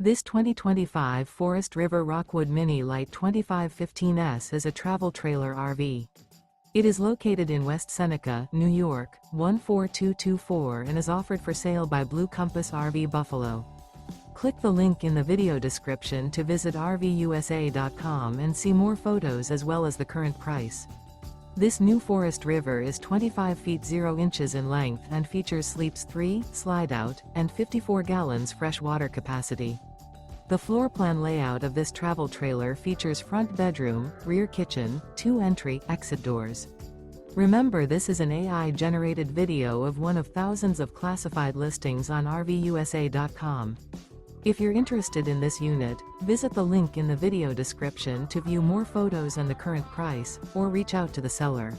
This 2025 Forest River Rockwood Mini Lite 2515S is a travel trailer RV. It is located in West Seneca, New York, 14224 and is offered for sale by Blue Compass RV Buffalo. Click the link in the video description to visit RVUSA.com and see more photos as well as the current price. This new Forest River is 25 feet 0 inches in length and features sleeps 3, Slideout, and 54 gallons fresh water capacity. The floor plan layout of this travel trailer features front bedroom, rear kitchen, 2 entry/exit doors. Remember, this is an AI-generated video of one of thousands of classified listings on RVUSA.com. If you're interested in this unit, visit the link in the video description to view more photos and the current price, or reach out to the seller.